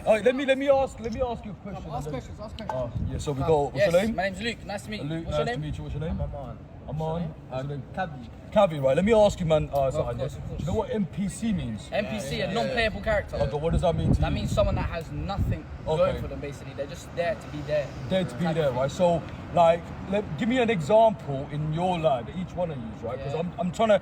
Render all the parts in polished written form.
All right, let me ask you a question. Ask questions. Yeah, so we go. What's your name? My name's Luke. Nice to meet you. Luke, What's your nice name? to meet you. What's your name? Aman. What's your name? Kabi. Kavi, right? Let me ask you, man. Something. course. Do you know what NPC means? NPC, a non-playable character. Okay, what does that mean to you? That means someone that has nothing going Okay. for them, basically. They're just there to be there. There to be there, right? So, like, give me an example in your life, each one of you, right? Because I'm trying to,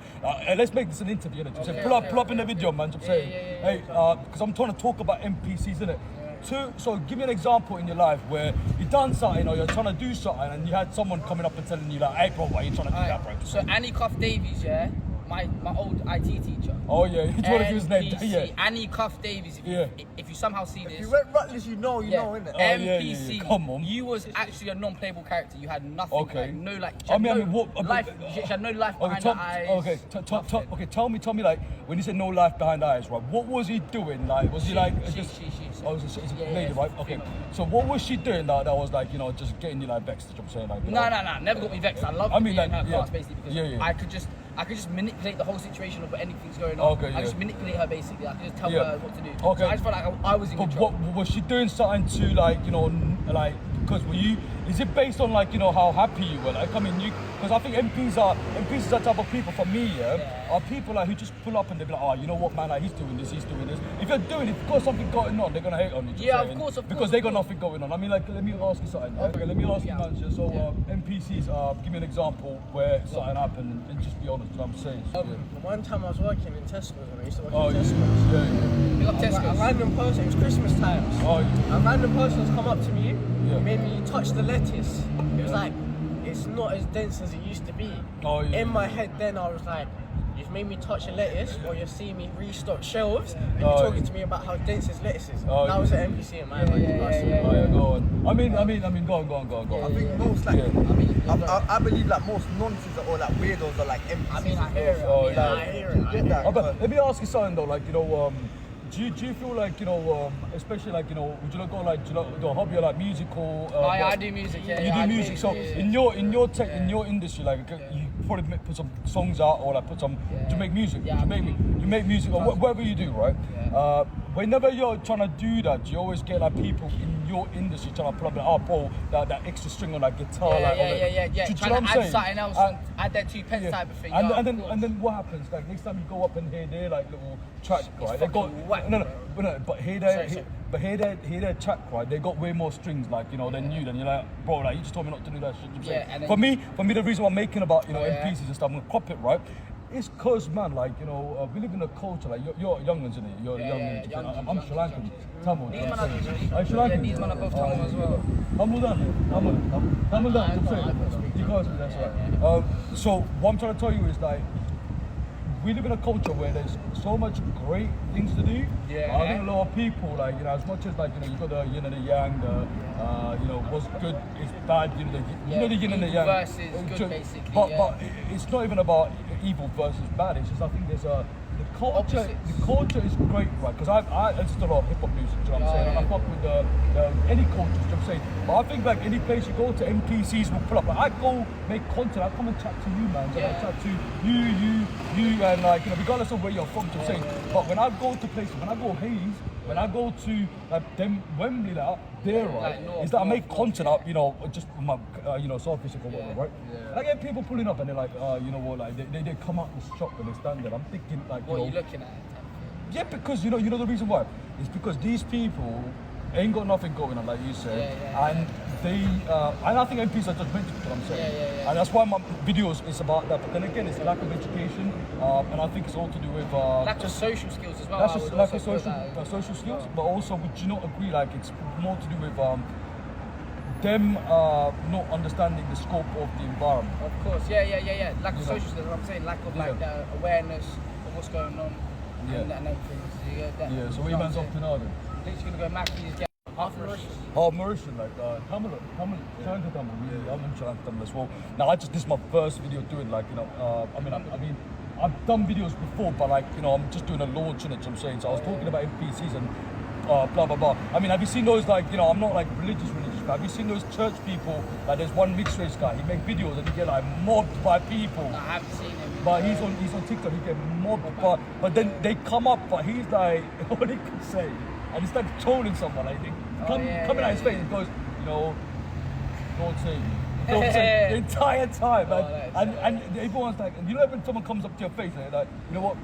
let's make this an interview, innit? Okay, Pull up in the video, man. I'm saying, hey, because I'm trying to talk about NPCs, innit? So give me an example in your life where you done something or you're trying to do something and you had someone coming up and telling you like, hey bro, why are you trying to do that, bro? So Annie Cuff Davies, yeah, my old IT teacher. Oh yeah, you want to give his name? NPC, Yeah. Annie Cuff Davies. If you somehow see this, You went Rutledge, you know, innit? NPC. yeah. Come on. You was actually a non-playable character. You had nothing. Okay. Like, no like. I mean, what? Life. She had no life behind her eyes. Okay, tell me, like, when you said no life behind the eyes, right? What was he doing? Like, was he like just? She. Oh, it's a Yeah, lady, right? Okay. So what was she doing that was like, just getting you like vexed? You know what I'm saying? Like, No. Never got me vexed. I love being in her class basically because I could just manipulate the whole situation of anything's going on. Okay, I just manipulate her basically. I could just tell her what to do. Okay. So I just felt like I was in But control. what was she doing something to like, like, because is it based on like, how happy you were? Like, I mean, because I think MPs are type of people for me, are people like who just pull up and they be like, oh, you know what, man, like, he's doing this. If you're doing it, because something going on, they're gonna hate on you. Yeah, of course. Because they got nothing going on. I mean, like, let me ask you something. Okay, let me ask you, man. So, NPCs, give me an example where something happened and just be honest. What I'm saying. One time I was working in Tesco's, and I used to work Oh, in yeah. Tesco's. Yeah. Big up A Tesco's. random person, it was Christmas times. Oh, yeah. A random person's come up to me, Yeah. made me touch the lettuce. It was like, it's not as dense as it used to be. Oh, yeah. In my head then I was like, you've made me touch a lettuce, or you're seeing me restock shelves, and you're talking to me about how dense this lettuce is. Oh, that was an NPC in my mind. Oh, yeah, go on. I mean, go on. I think most like, I believe like most nonsense or like weirdos are like MPCs. I mean, I hear it. Oh, I hear it. Get that? But let me ask you something though, like, do you feel like, especially like, would you not go like, do a hobby or like musical? I do music, yeah. You I do music, so in your in your industry, like, you probably put some songs out or like put some, do you make music? Yeah, you make music or whatever you do, right? Yeah. Whenever you're trying to do that, do you always get like people in your industry trying to pull up like, oh bro, that extra string on that guitar, Yeah. Do you know Trying what to I'm add saying? something else, add that 2 pence type of thing. And then what happens? Like next time you go up and hear their like little track, right? They got whack, but hear their track, right? They got way more strings, like than you. Then you're like, bro, like you just told me not to do that shit. Yeah, and then for me, the reason why I'm making about NPCs and stuff, I'm gonna crop it, right? It's cause, man, like we live in a culture. Like you're young ones, innit? You're young. I'm Sri Lankan, Tamil. These man I'm Sri Lankan. these man are both Tamil as well. Humble down. I'm saying. You guys, that's right. So what I'm trying to tell you is like, we live in a culture where there's so much great things to do. Yeah. I think a lot of people, like, as much as like, you got the yin and the yang, what's good is bad, the yin and the yang. Versus good, basically. But it's not even about evil versus bad. It's just I think there's the culture. Opposites. The culture is great, right? Because I listen to a lot of hip hop music. You know what I'm saying? And I fuck with any culture. You know what I'm saying? But I think like any place you go to, NPCs will pull up. Like I go make content. I come and chat to you, man. So I chat to you, and like regardless of where you're from. You know what I'm saying? But when I go to places, when I go Hayes, when I go to like them Wembley, like up there, right? Like is that I make content up, just my South Physical, whatever, right? And I get people pulling up and they're like, you know what, like they come out the shop and they stand there. I'm thinking like, What are you looking at? yeah, because you know the reason why? It's because these people ain't got nothing going on, like you said, and they and I think MPs are judgmental, what I'm saying, and that's why my videos is about that. But then again, it's lack of education, and I think it's all to do with Lack of social skills as well. that's just lack of social skills. But also, would you not agree? Like it's more to do with them not understanding the scope of the environment. Of course, yeah. Lack of social skills, what I'm saying, lack of like the awareness of what's going on and everything. So So what you man's up to now then? Literally gonna go Mackey's, get half Mauritius. Oh, Mauritian, like Tamil, Shanka Tamil, really, I'm in Shanka Tamil as well. Now, this is my first video doing, like, I mean, I've done videos before, but like, I'm just doing a launch in it, I'm saying. So I was talking about NPCs and blah, blah, blah. I mean, have you seen those, like, I'm not like religious, but have you seen those church people? Like, there's one mixed race guy, he makes videos and he get like mobbed by people. No, I haven't seen him. But he's on TikTok, he get mobbed, but then they come up, but he's like, what he could say, and it's like trolling someone. I think coming out his face, it goes, you know, don't say me. Don't say the entire time, man. And everyone's like, and you know when someone comes up to your face and they're like, you know what?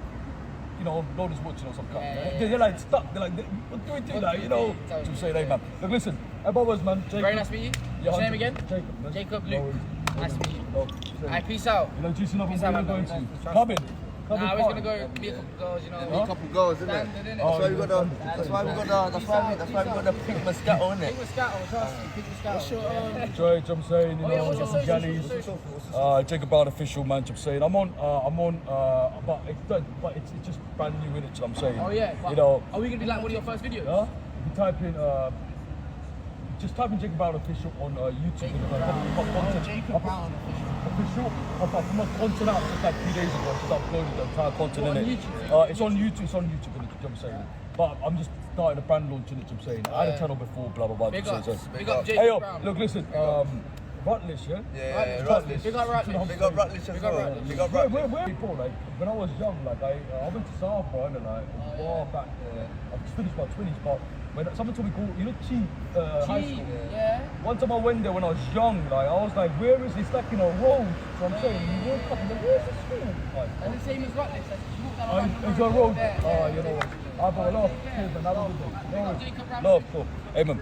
You know, Lord is watching or some kind. They're like stuck. They're like, what do we do? Like, you know, to say, hey, man. Look, listen, hey, brothers, man. Jacob. Very nice to meet you. Yeah, What's your name again? Jacob, man. Jacob No Luke. worries. Nice to meet you. No, Alright, peace out. you know, just another Peace one out, we're going man. to. Come in. Nah, we're gonna go meet a couple girls, you know. A couple goals, isn't it? Standard, innit? That's why we got the. That's why we got the pink Moscato, isn't it? Pink Moscato, trust me, Pink Moscato. Joy, I'm saying, you Oh, yeah, know, what's your some social? Jallies. Jacob Brown official, man. I'm saying, I'm on, but it's just brand new in it. I'm saying. Oh yeah, but You know, are we gonna be like one of your first videos? yeah. If you type in, just type in Jacob Brown official on YouTube. Jacob Brown Official. I've put my content out just like 2 days ago. Just uploaded the entire content in it. It's on YouTube. It's on YouTube. You know what I'm saying. But I'm just starting a brand launch in it. I'm saying. I had a channel before. Blah blah blah. Big so- up, so- big up Hey Jacob yo, Brown. look, listen. Rutledge, yeah. Yeah, Rutledge. Rutledge. Big up Rutledge. Big up Rutledge as well. Big up Where Rutledge. before, like when I was young, like I went to Southborough and like far back there. I've just finished my 20s, but when someone told me called, you know, Chi High School. Yeah. One time I went there when I was young, like I was like, where is this? Like in a road. So I'm saying, you walk up and like, where's the school? Like, And the same as Rutledge. Like, you walk down the it's a road. there. You know, I've got a lot of kids and I don't know. Jacob Brown. Love, cool. Hey man,